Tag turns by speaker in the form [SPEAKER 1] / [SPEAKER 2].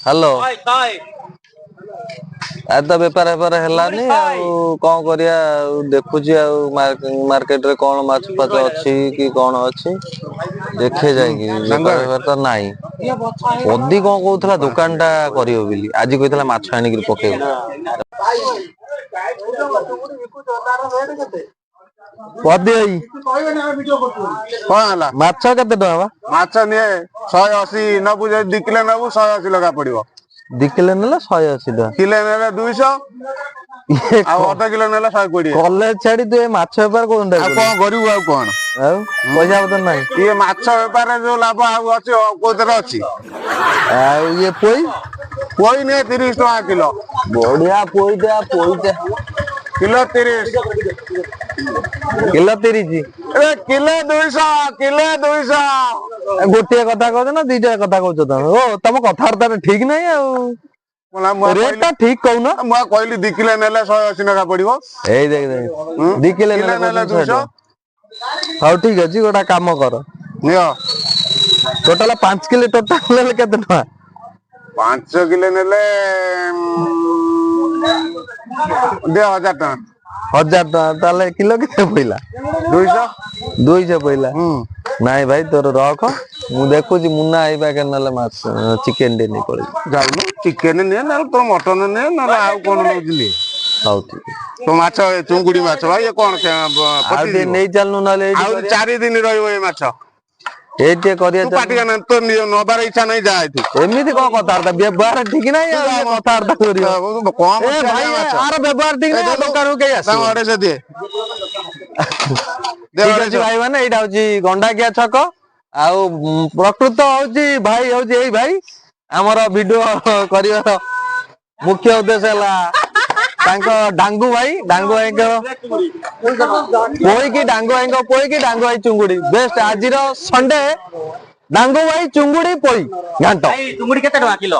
[SPEAKER 1] hello आज तो बेपार बेपार हेलानी कौन करिया देखुची मार्केट रे कौन माछ फाच अच्छी कि कौन अच्छी देखे जाएगी बेपार बेपार तो नहीं पदी कौन कहूला दुकान टा करियो बोली आज कहला माछ आनिक पकेइबो पदी भाई माछ केते टका
[SPEAKER 2] माछ निये 180 नबु 2 किलो नबु 180 लगा पड़िबो
[SPEAKER 1] 2 किलो नेला 180 टका
[SPEAKER 2] किलो नेला 200 आ आधा किलो नेला 120
[SPEAKER 1] कॉलेज छाड़ी तू ए माछ व्यापार कोन
[SPEAKER 2] आ कोन करिवु आ कोन
[SPEAKER 1] पैसा पतर नहीं
[SPEAKER 2] ये माछ व्यापार जो लाभ आ अछि कोतर अछि
[SPEAKER 1] आ ये
[SPEAKER 2] पोई ने 30 टका किलो
[SPEAKER 1] बढ़िया पोईटा
[SPEAKER 2] किलो 30
[SPEAKER 1] किलो 30
[SPEAKER 2] ए किलो 200
[SPEAKER 1] गोटे कथा कहछ ना दीटा कथा कहछ त ओ तम कथार्ता ठीक नहीं आ रेट ता ठीक कहू ना
[SPEAKER 2] म कहली 2 किलो नेला 180 टका पड़िबो
[SPEAKER 1] ए देख 2 किलो नेला
[SPEAKER 2] 200
[SPEAKER 1] हाउ ठीक अछि गोटा काम कर
[SPEAKER 2] नियो
[SPEAKER 1] टोटल 5 किलो टोटल ले केते टका
[SPEAKER 2] 5 किलो नेले 1000 टका
[SPEAKER 1] 1000 टका ताले किलो केते पइला 200 पइला नाइ भाई तोर रख मु देखुची मुन्ना आइबा के नले माछ चिकन दे नै पड़े
[SPEAKER 2] जाउनु चिकन ने ना तो मटन ने ना आ कोन लउजली
[SPEAKER 1] हाउ ठीक
[SPEAKER 2] तो माछ चुंगुडी माछ भाई ये कोन
[SPEAKER 1] पति नै चलनु नले
[SPEAKER 2] आ 4 दिन रहइबो ए माछ
[SPEAKER 1] एते करिया
[SPEAKER 2] तू पाटी ना तो नबार इच्छा नै जाय तू
[SPEAKER 1] एमिति को कथार्ता व्यवहार ठीक नै आ कथार्ता करियो
[SPEAKER 2] कोन
[SPEAKER 1] ए भाई आर व्यवहार ठीक नै दुकान के आसी
[SPEAKER 2] तम अरे से दे
[SPEAKER 1] ठीक अछि भाई माने एटा होची गंडाकिया छक आउ प्रकृत होची भाई होची एई भाई हमर वीडियो करियो मुख्य उद्देश्य हला तांको डांगू भाई को पोई की डांगू भाई चुंगुडी बेस्ट आजिरो संडे डांगू भाई चुंगुडी पोई घांटो
[SPEAKER 3] भाई चुंगुडी केते टका किलो